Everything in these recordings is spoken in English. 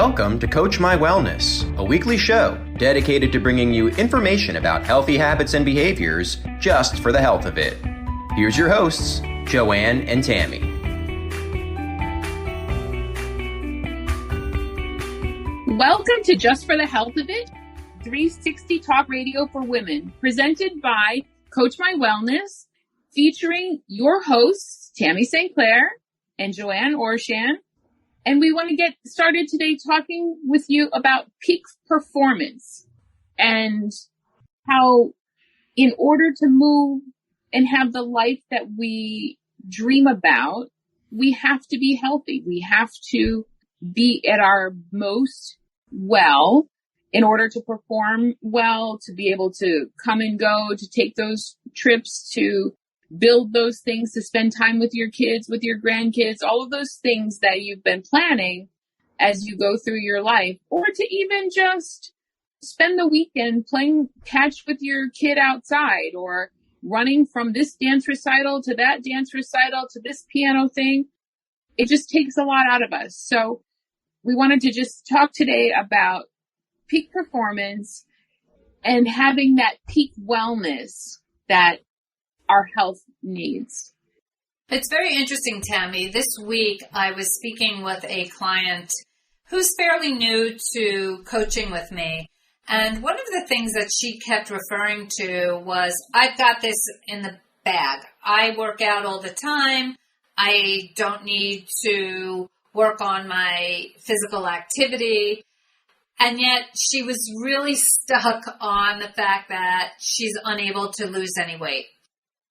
Welcome to Coach My Wellness, a weekly show dedicated to bringing you information about healthy habits and behaviors just for the health of it. Here's your hosts, Joanne and Tammy. Welcome to Just for the Health of It, 360 Talk Radio for Women, presented by Coach My Wellness, featuring your hosts, Tammy St. Clair and Joanne Orshan. And we want to get started today talking with you about peak performance and how in order to move and have the life that we dream about, we have to be healthy. We have to be at our most well in order to perform well, to be able to come and go, to take those trips, to build those things, to spend time with your kids, with your grandkids, all of those things that you've been planning as you go through your life, or to even just spend the weekend playing catch with your kid outside or running from this dance recital to that dance recital to this piano thing. It just takes a lot out of us. So we wanted to just talk today about peak performance and having that peak wellness that our health needs. It's very interesting, Tammy. This week, I was speaking with a client who's fairly new to coaching with me. And one of the things that she kept referring to was, I've got this in the bag. I work out all the time. I don't need to work on my physical activity. And yet she was really stuck on the fact that she's unable to lose any weight.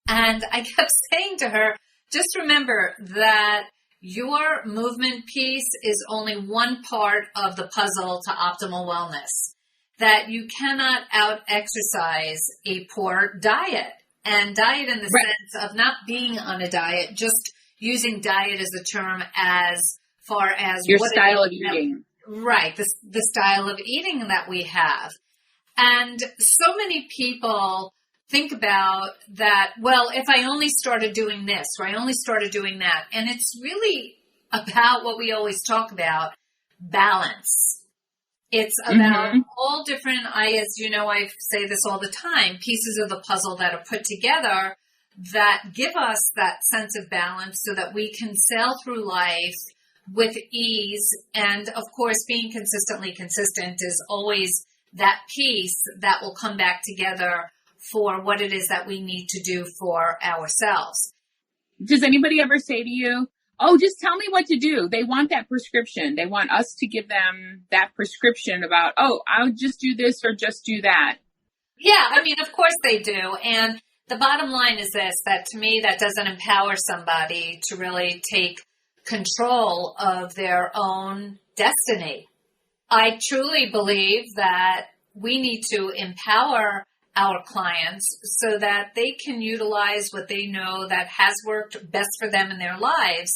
And I kept saying to her, just remember that your movement piece is only one part of the puzzle to optimal wellness, that you cannot out-exercise a poor diet. And diet in the sense of not being on a diet, just using diet as a term as far as your style of eating. Right, the style of eating that we have. And so many people think about that, well, if I only started doing this, or I only started doing that. And it's really about what we always talk about, balance. It's about all different, as you know, I say this all the time, pieces of the puzzle that are put together that give us that sense of balance so that we can sail through life with ease. And of course, being consistently consistent is always that piece that will come back together for what it is that we need to do for ourselves. Does anybody ever say to you, oh, just tell me what to do? They want that prescription. They want us to give them that prescription about, oh, I'll just do this or just do that. Yeah, I mean, of course they do. And the bottom line is this, that to me, that doesn't empower somebody to really take control of their own destiny. I truly believe that we need to empower our clients so that they can utilize what they know that has worked best for them in their lives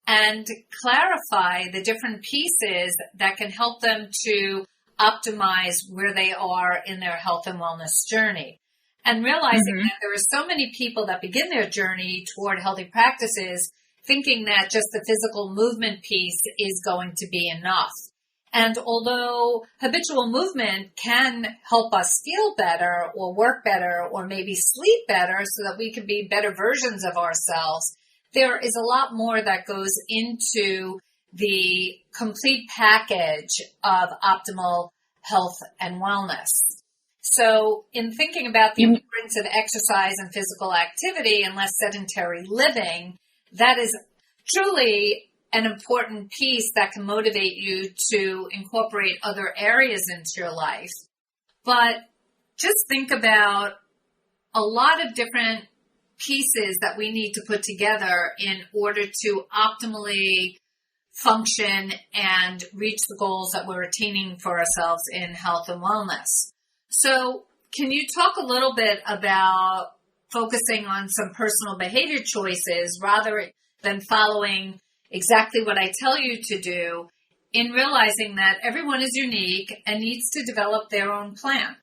and clarify the different pieces that can help them to optimize where they are in their health and wellness journey. And realizing that there are so many people that begin their journey toward healthy practices thinking that just the physical movement piece is going to be enough. And although habitual movement can help us feel better or work better or maybe sleep better so that we can be better versions of ourselves, there is a lot more that goes into the complete package of optimal health and wellness. So in thinking about the importance of exercise and physical activity and less sedentary living, that is truly an important piece that can motivate you to incorporate other areas into your life. But just think about a lot of different pieces that we need to put together in order to optimally function and reach the goals that we're attaining for ourselves in health and wellness. So can you talk a little bit about focusing on some personal behavior choices rather than following exactly what I tell you to do, in realizing that everyone is unique and needs to develop their own plan?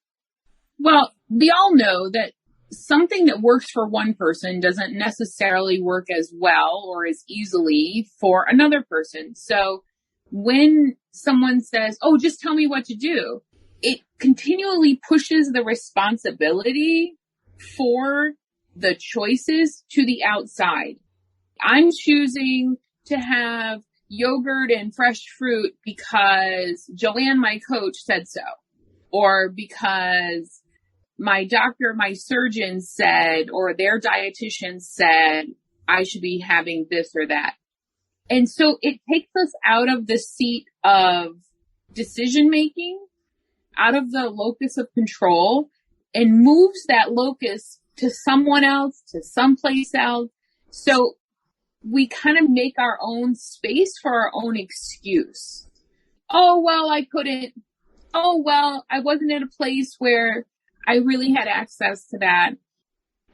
Well, we all know that something that works for one person doesn't necessarily work as well or as easily for another person. So when someone says, oh, just tell me what to do, it continually pushes the responsibility for the choices to the outside. I'm choosing to have yogurt and fresh fruit because Joanne, my coach, said so, or because my doctor, my surgeon said, or their dietitian said, I should be having this or that. And so it takes us out of the seat of decision making, out of the locus of control, and moves that locus to someone else, to someplace else. So we kind of make our own space for our own excuse. Oh, well, I couldn't. Oh, well, I wasn't at a place where I really had access to that.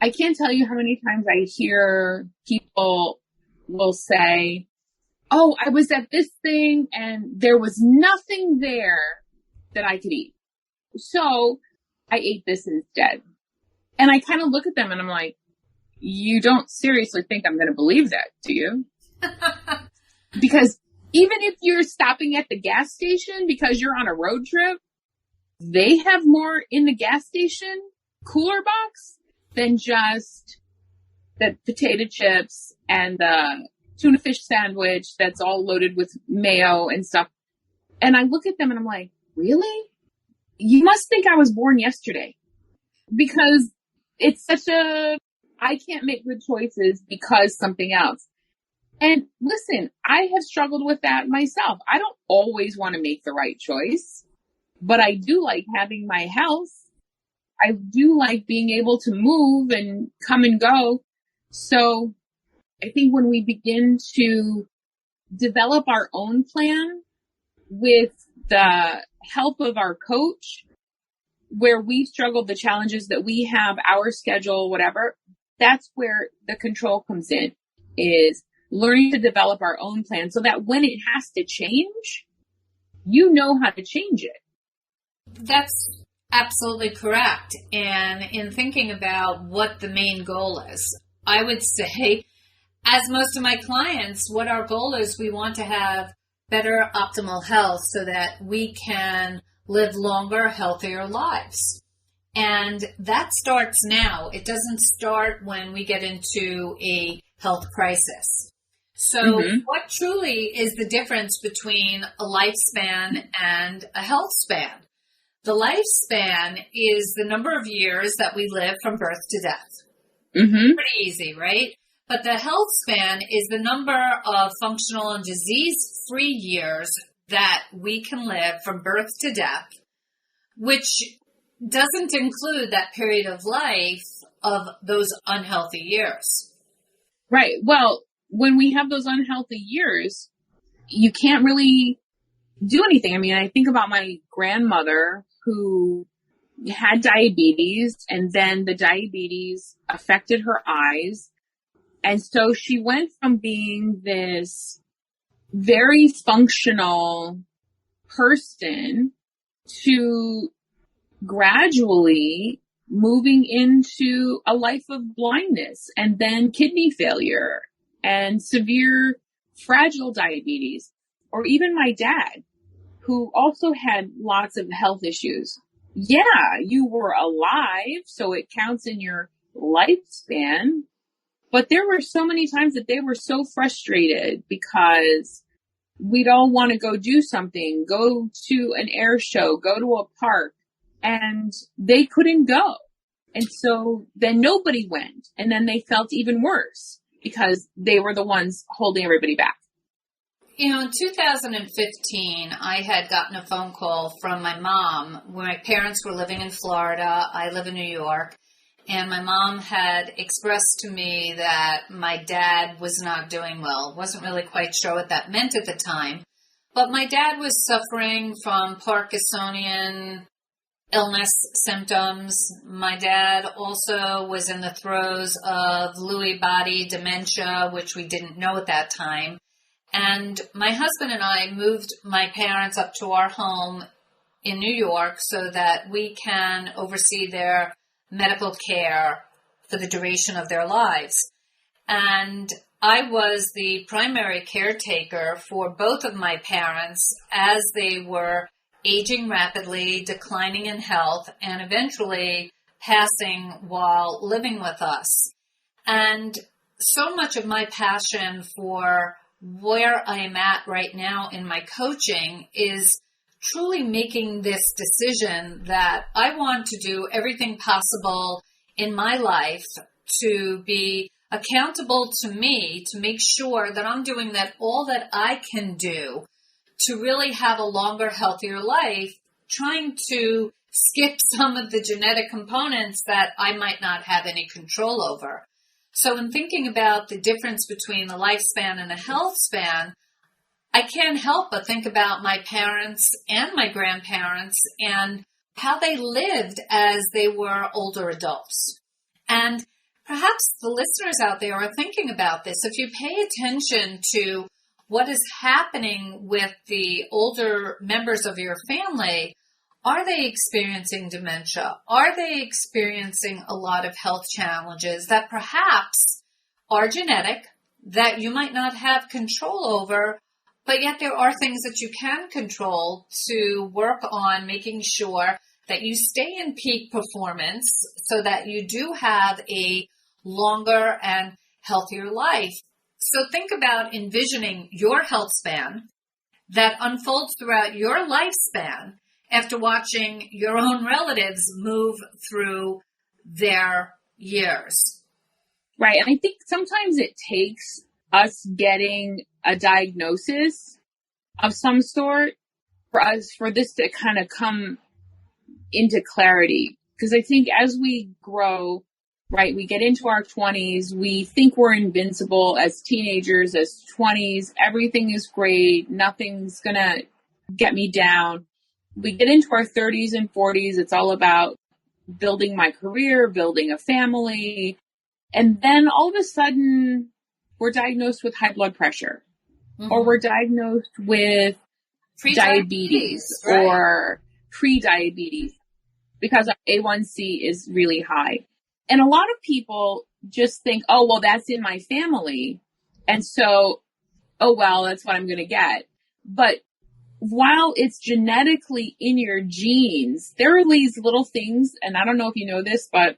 I can't tell you how many times I hear people will say, oh, I was at this thing and there was nothing there that I could eat. So I ate this instead. And I kind of look at them and I'm like, you don't seriously think I'm going to believe that, do you? Because even if you're stopping at the gas station because you're on a road trip, they have more in the gas station cooler box than just the potato chips and the tuna fish sandwich that's all loaded with mayo and stuff. And I look at them and I'm like, really? You must think I was born yesterday, because it's such I can't make good choices because something else. And listen, I have struggled with that myself. I don't always want to make the right choice, but I do like having my health. I do like being able to move and come and go. So I think when we begin to develop our own plan with the help of our coach, where we've struggled, the challenges that we have, our schedule, whatever, that's where the control comes in, is learning to develop our own plan so that when it has to change, you know how to change it. That's absolutely correct. And in thinking about what the main goal is, I would say, as most of my clients, what our goal is, we want to have better optimal health so that we can live longer, healthier lives. And that starts now. It doesn't start when we get into a health crisis. So what truly is the difference between a lifespan and a health span? The lifespan is the number of years that we live from birth to death. Pretty easy, right? But the health span is the number of functional and disease-free years that we can live from birth to death, which doesn't include that period of life of those unhealthy years. Right. Well, when we have those unhealthy years, you can't really do anything. I mean, I think about my grandmother who had diabetes, and then the diabetes affected her eyes. And so she went from being this very functional person to gradually moving into a life of blindness and then kidney failure and severe fragile diabetes. Or even my dad, who also had lots of health issues. Yeah, you were alive, so it counts in your lifespan. But there were so many times that they were so frustrated because we'd all want to go do something, go to an air show, go to a park, and they couldn't go. And so then nobody went. And then they felt even worse because they were the ones holding everybody back. You know, in 2015, I had gotten a phone call from my mom when my parents were living in Florida. I live in New York. And my mom had expressed to me that my dad was not doing well. Wasn't really quite sure what that meant at the time. But my dad was suffering from Parkinsonian illness symptoms. My dad also was in the throes of Lewy body dementia, which we didn't know at that time. And my husband and I moved my parents up to our home in New York so that we can oversee their medical care for the duration of their lives. And I was the primary caretaker for both of my parents as they were aging rapidly, declining in health, and eventually passing while living with us. And so much of my passion for where I am at right now in my coaching is truly making this decision that I want to do everything possible in my life to be accountable to me, to make sure that I'm doing that all that I can do to really have a longer, healthier life, trying to skip some of the genetic components that I might not have any control over. So in thinking about the difference between a lifespan and a health span, I can't help but think about my parents and my grandparents and how they lived as they were older adults. And perhaps the listeners out there are thinking about this. If you pay attention to what is happening with the older members of your family, are they experiencing dementia? Are they experiencing a lot of health challenges that perhaps are genetic, that you might not have control over, but yet there are things that you can control to work on making sure that you stay in peak performance so that you do have a longer and healthier life. So think about envisioning your health span that unfolds throughout your lifespan after watching your own relatives move through their years. Right. And I think sometimes it takes us getting a diagnosis of some sort for this to kind of come into clarity. Because I think as we grow, right, we get into our 20s, we think we're invincible as teenagers, as 20s, everything is great, nothing's going to get me down. We get into our 30s and 40s, it's all about building my career, building a family. And then all of a sudden, we're diagnosed with high blood pressure, or we're diagnosed with diabetes right, or pre-diabetes because our A1C is really high. And a lot of people just think, oh, well, that's in my family. And so, oh, well, that's what I'm going to get. But while it's genetically in your genes, there are these little things, and I don't know if you know this, but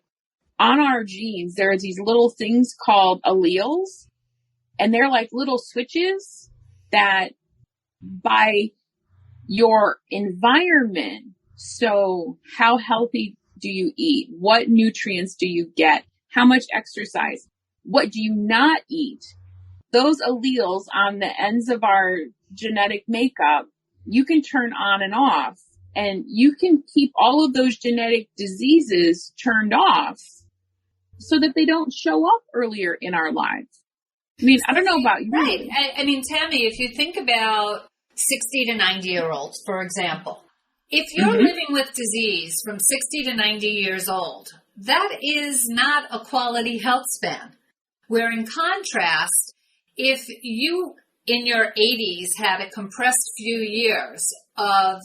on our genes, there are these little things called alleles, and they're like little switches that by your environment, so how healthy do you eat? What nutrients do you get? How much exercise? What do you not eat? Those alleles on the ends of our genetic makeup, you can turn on and off, and you can keep all of those genetic diseases turned off so that they don't show up earlier in our lives. I mean, I don't know about you. Right. I mean, Tammy, if you think about 60 to 90-year-olds, for example, if you're living with disease from 60 to 90 years old, that is not a quality health span. Where in contrast, if you in your 80s had a compressed few years of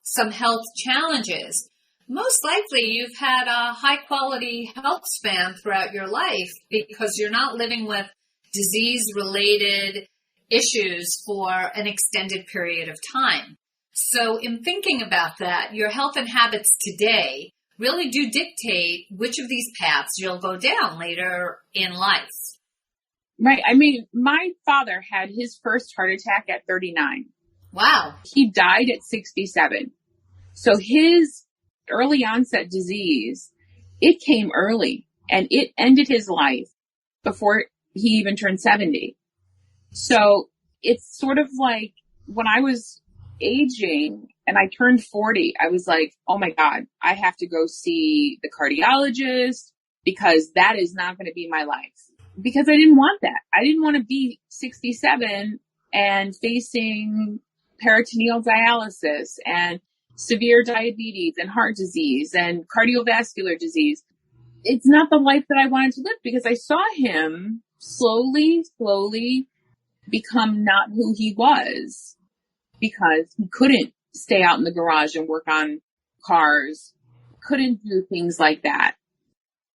some health challenges, most likely you've had a high quality health span throughout your life because you're not living with disease related issues for an extended period of time. So in thinking about that, your health and habits today really do dictate which of these paths you'll go down later in life. Right. I mean, my father had his first heart attack at 39. Wow. He died at 67. So his early onset disease, it came early and it ended his life before he even turned 70. So it's sort of like when I was aging and I turned 40, I was like, oh my God, I have to go see the cardiologist because that is not going to be my life. Because I didn't want that. I didn't want to be 67 and facing peritoneal dialysis and severe diabetes and heart disease and cardiovascular disease. It's not the life that I wanted to live because I saw him slowly become not who he was because he couldn't stay out in the garage and work on cars, couldn't do things like that.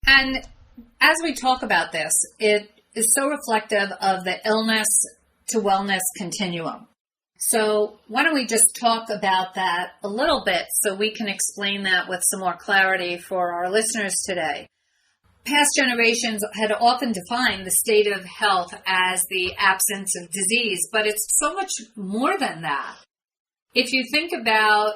And as we talk about this, it is so reflective of the illness to wellness continuum. So why don't we just talk about that a little bit so we can explain that with some more clarity for our listeners today. Past generations had often defined the state of health as the absence of disease, but it's so much more than that. If you think about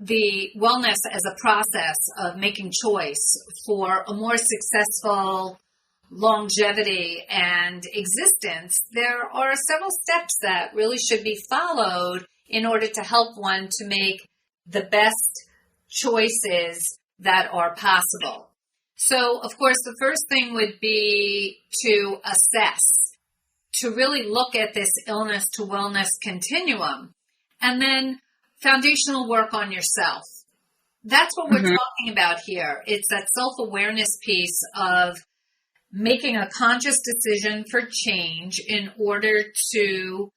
the wellness as a process of making choice for a more successful longevity and existence, there are several steps that really should be followed in order to help one to make the best choices that are possible. So, of course, the first thing would be to assess, to really look at this illness to wellness continuum, and then foundational work on yourself. That's what we're talking about here. It's that self-awareness piece of making a conscious decision for change in order to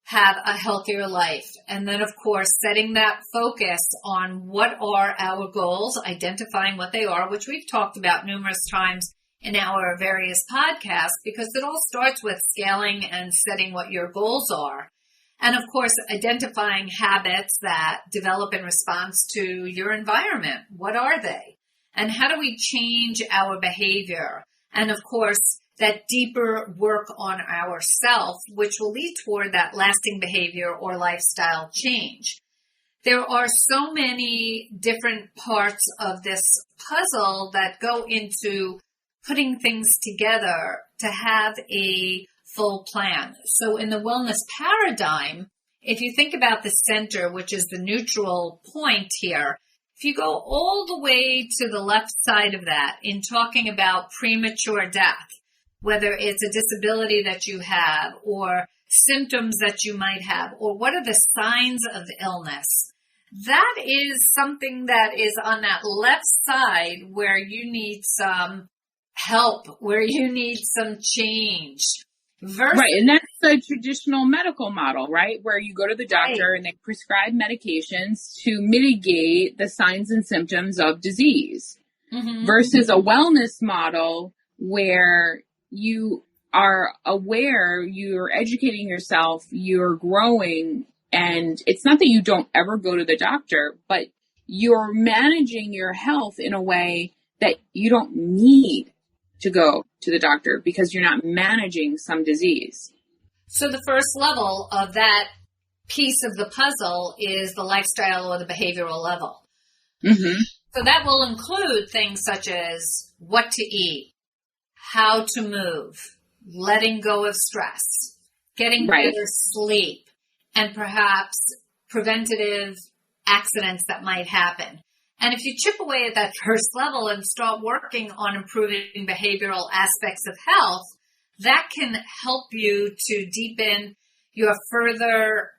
have a healthier life. And then, of course, setting that focus on what are our goals, identifying what they are, which we've talked about numerous times in our various podcasts, because it all starts with scaling and setting what your goals are. And, of course, identifying habits that develop in response to your environment. What are they? And how do we change our behavior? And, of course, that deeper work on ourself, which will lead toward that lasting behavior or lifestyle change. There are so many different parts of this puzzle that go into putting things together to have a full plan. So in the wellness paradigm, if you think about the center, which is the neutral point here, if you go all the way to the left side of that in talking about premature death, whether it's a disability that you have or symptoms that you might have, or what are the signs of illness, that is something that is on that left side where you need some help, where you need some change. Right, and that's the traditional medical model, right? Where you go to the doctor and they prescribe medications to mitigate the signs and symptoms of disease versus a wellness model where you are aware, you're educating yourself, you're growing, and it's not that you don't ever go to the doctor, but you're managing your health in a way that you don't need to go to the doctor because you're not managing some disease. So the first level of that piece of the puzzle is the lifestyle or the behavioral level. So that will include things such as what to eat, how to move, letting go of stress, getting better sleep, and perhaps preventative accidents that might happen. And if you chip away at that first level and start working on improving behavioral aspects of health, that can help you to deepen your further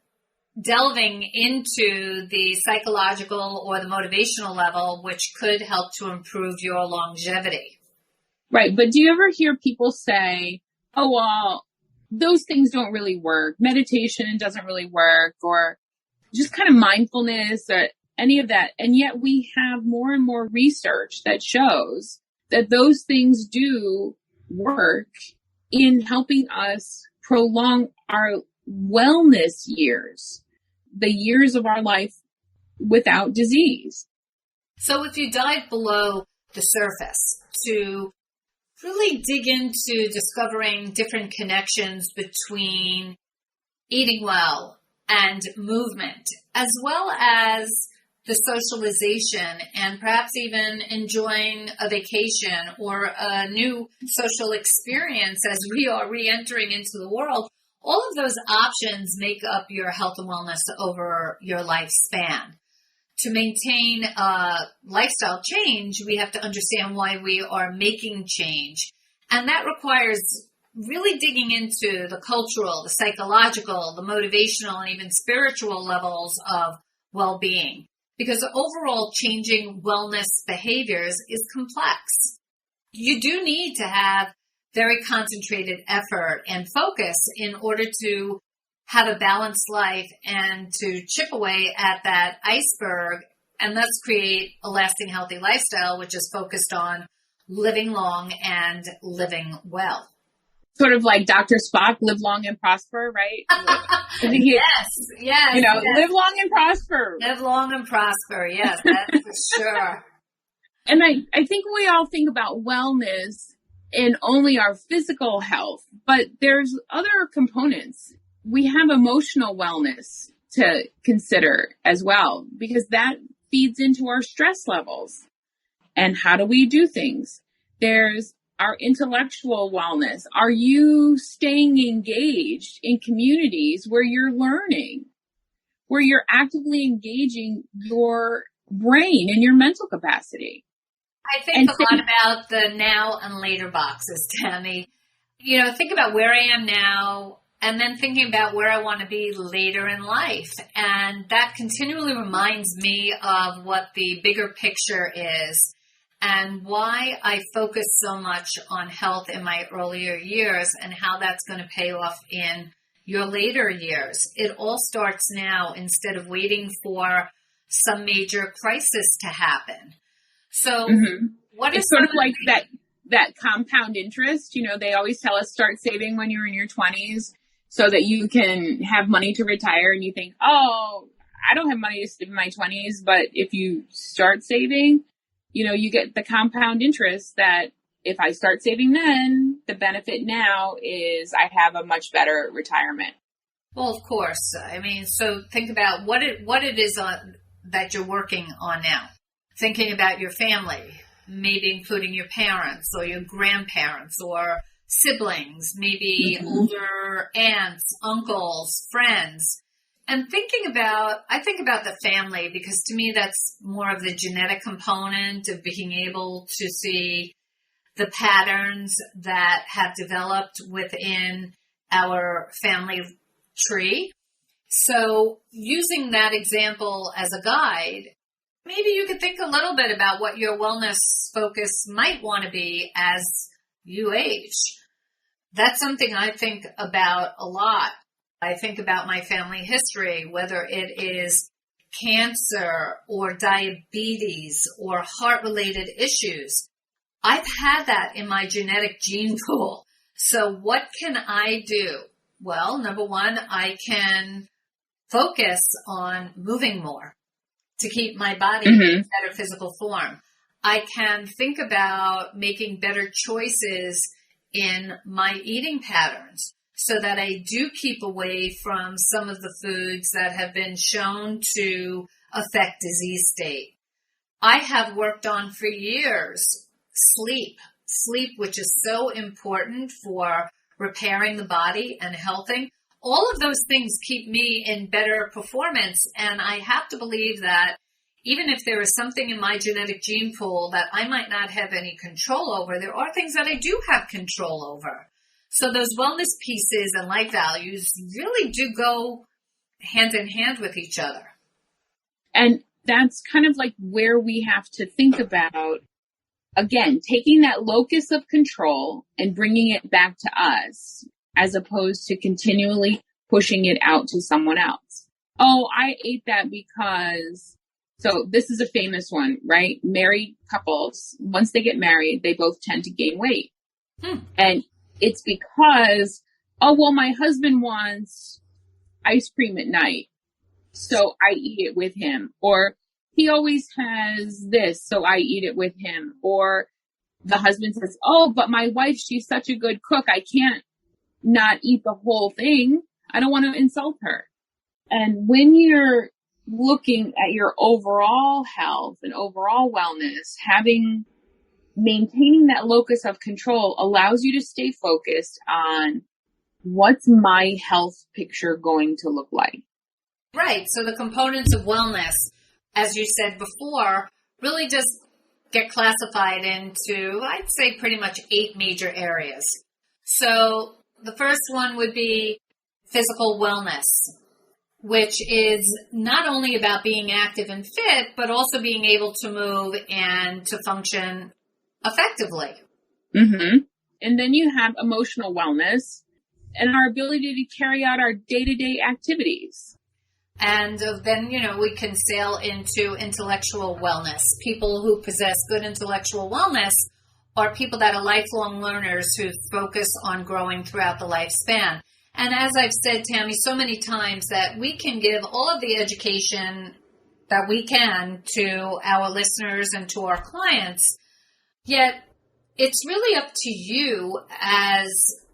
delving into the psychological or the motivational level, which could help to improve your longevity. Right. But do you ever hear people say, oh, well, those things don't really work. Meditation doesn't really work, or just kind of mindfulness or any of that. And yet we have more and more research that shows that those things do work in helping us prolong our wellness years, the years of our life without disease. So if you dive below the surface to really dig into discovering different connections between eating well and movement, as well as the socialization and perhaps even enjoying a vacation or a new social experience as we are re-entering into the world, all of those options make up your health and wellness over your lifespan. To maintain a lifestyle change, we have to understand why we are making change. And that requires really digging into the cultural, the psychological, the motivational, and even spiritual levels of well-being. Because overall changing wellness behaviors is complex. You do need to have very concentrated effort and focus in order to have a balanced life and to chip away at that iceberg and thus create a lasting healthy lifestyle, which is focused on living long and living well. sort of like Dr. Spock, live long and prosper, right? Yes. Live long and prosper. Live long and prosper. Yes, that's for sure. And I think we all think about wellness in only our physical health, but there's other components. We have emotional wellness to consider as well, because that feeds into our stress levels. And how do we do things? There's our intellectual wellness. Are you staying engaged in communities where you're learning, where you're actively engaging your brain and your mental capacity? I think a lot about the now and later boxes, Tammy. Think about where I am now and then thinking about where I want to be later in life. And that continually reminds me of what the bigger picture is and why I focus so much on health in my earlier years and how that's going to pay off in your later years. It all starts now instead of waiting for some major crisis to happen. So what is it's sort of like that compound interest? They always tell us start saving when you're in your 20s so that you can have money to retire. And you think, oh, I don't have money to save in my 20s. But if you start saving, you get the compound interest that if I start saving then, the benefit now is I have a much better retirement. Well, of course. I mean, so think about what it is that you're working on now. Thinking about your family, maybe including your parents or your grandparents or siblings, maybe older aunts, uncles, friends. And I think about the family because to me that's more of the genetic component of being able to see the patterns that have developed within our family tree. So using that example as a guide, maybe you could think a little bit about what your wellness focus might want to be as you age. That's something I think about a lot. I think about my family history, whether it is cancer or diabetes or heart-related issues. I've had that in my genetic gene pool. So what can I do? Well, number one, I can focus on moving more to keep my body in better physical form. I can think about making better choices in my eating patterns so that I do keep away from some of the foods that have been shown to affect disease state. I have worked on for years sleep, which is so important for repairing the body and healthing. All of those things keep me in better performance. And I have to believe that even if there is something in my genetic gene pool that I might not have any control over, there are things that I do have control over. So those wellness pieces and life values really do go hand in hand with each other. And that's kind of like where we have to think about, again, taking that locus of control and bringing it back to us, as opposed to continually pushing it out to someone else. Oh, I ate that because... So this is a famous one, right? Married couples, once they get married, they both tend to gain weight. And it's because, oh, well, my husband wants ice cream at night, so I eat it with him. Or he always has this, so I eat it with him. Or the husband says, oh, but my wife, she's such a good cook. I can't not eat the whole thing. I don't want to insult her. And when you're looking at your overall health and overall wellness, maintaining that locus of control allows you to stay focused on what's my health picture going to look like. Right. So the components of wellness, as you said before, really just get classified into, I'd say, pretty much 8 major areas. So the first one would be physical wellness, which is not only about being active and fit, but also being able to move and to function effectively. And then you have emotional wellness and our ability to carry out our day-to-day activities. And then, we can sail into intellectual wellness. People who possess good intellectual wellness are people that are lifelong learners who focus on growing throughout the lifespan. And as I've said, Tammy, so many times that we can give all of the education that we can to our listeners and to our clients, yet it's really up to you as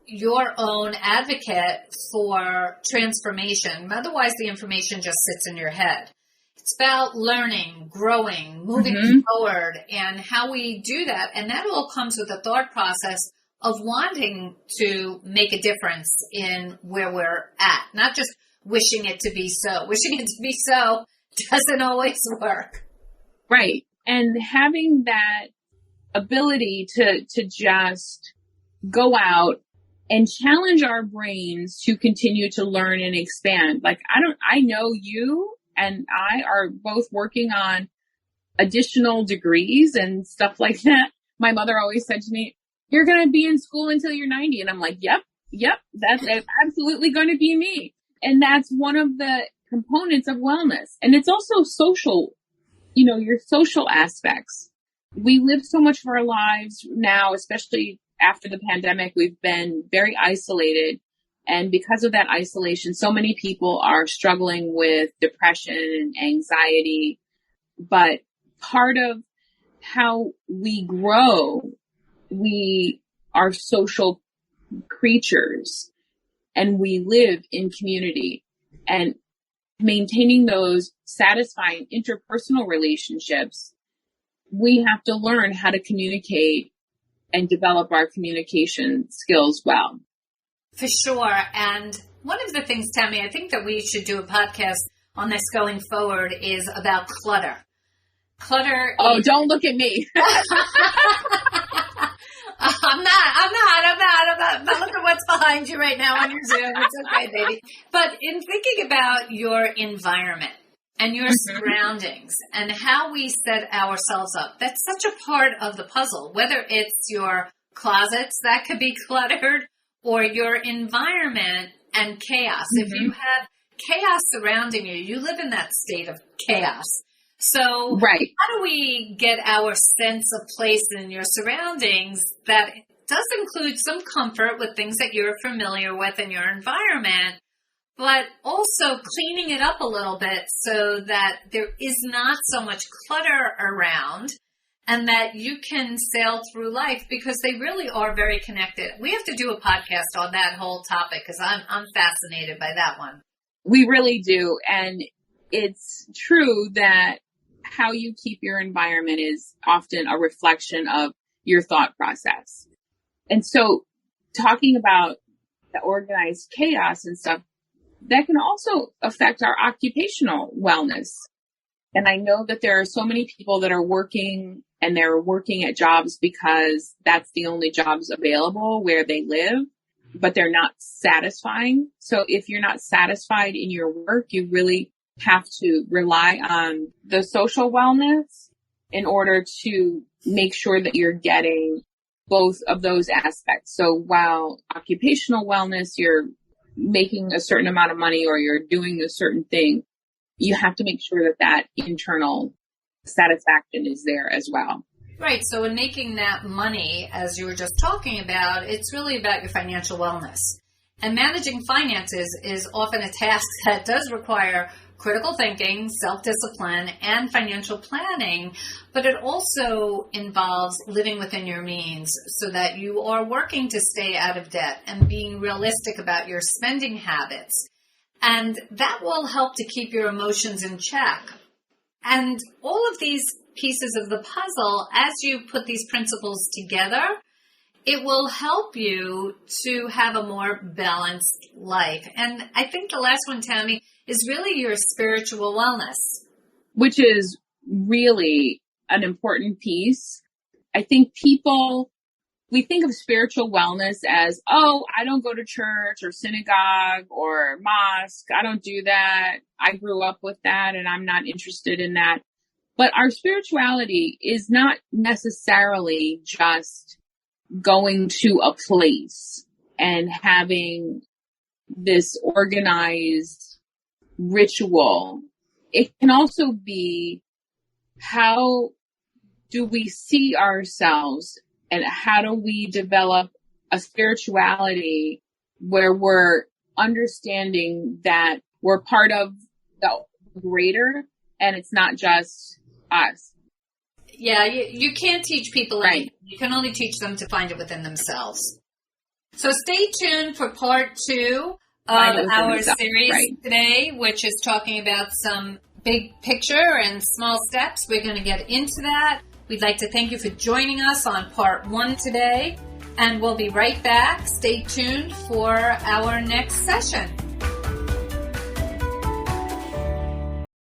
your own advocate for transformation. Otherwise, the information just sits in your head. It's about learning, growing, moving forward, and how we do that. And that all comes with a thought process of wanting to make a difference in where we're at, not just wishing it to be so. Wishing it to be so doesn't always work. Right. And having that ability to just go out and challenge our brains to continue to learn and expand. Like, I know you and I are both working on additional degrees and stuff like that. My mother always said to me, "You're going to be in school until you're 90. And I'm like, yep, that's absolutely going to be me. And that's one of the components of wellness. And it's also social, your social aspects. We live so much of our lives now, especially after the pandemic, we've been very isolated. And because of that isolation, so many people are struggling with depression and anxiety. But part of how we grow, we are social creatures and we live in community, and maintaining those satisfying interpersonal relationships, we have to learn how to communicate and develop our communication skills well. For sure. And one of the things, Tammy, I think that we should do a podcast on this going forward is about clutter. Clutter. Oh, don't look at me. I'm not. Look at what's behind you right now on your Zoom. It's okay, baby. But in thinking about your environment and your surroundings and how we set ourselves up, that's such a part of the puzzle. Whether it's your closets that could be cluttered or your environment and chaos. If you have chaos surrounding you, you live in that state of chaos. So right. How do we get our sense of place in your surroundings that does include some comfort with things that you're familiar with in your environment, but also cleaning it up a little bit so that there is not so much clutter around and that you can sail through life, because they really are very connected. We have to do a podcast on that whole topic because I'm fascinated by that one. We really do. And it's true that how you keep your environment is often a reflection of your thought process. And so talking about the organized chaos and stuff, that can also affect our occupational wellness. And I know that there are so many people that are working, and they're working at jobs because that's the only jobs available where they live, but they're not satisfying. So if you're not satisfied in your work, you really have to rely on the social wellness in order to make sure that you're getting both of those aspects. So while occupational wellness, you're making a certain amount of money or you're doing a certain thing, you have to make sure that that internal satisfaction is there as well. Right. So in making that money, as you were just talking about, it's really about your financial wellness. And managing finances is often a task that does require critical thinking, self-discipline, and financial planning, but it also involves living within your means so that you are working to stay out of debt and being realistic about your spending habits. And that will help to keep your emotions in check. And all of these pieces of the puzzle, as you put these principles together, it will help you to have a more balanced life. And I think the last one, Tammy, is really your spiritual wellness. Which is really an important piece. I think we think of spiritual wellness as, oh, I don't go to church or synagogue or mosque. I don't do that. I grew up with that and I'm not interested in that. But our spirituality is not necessarily just going to a place and having this organized ritual. It can also be, how do we see ourselves And how do we develop a spirituality where we're understanding that we're part of the greater and it's not just us. Yeah, you can't teach people Right. anything. You can only teach them to find it within themselves. So stay tuned for part 2 of our series today, which is talking about some big picture and small steps. We're going to get into that. We'd like to thank you for joining us on part 1 today, and we'll be right back. Stay tuned for our next session.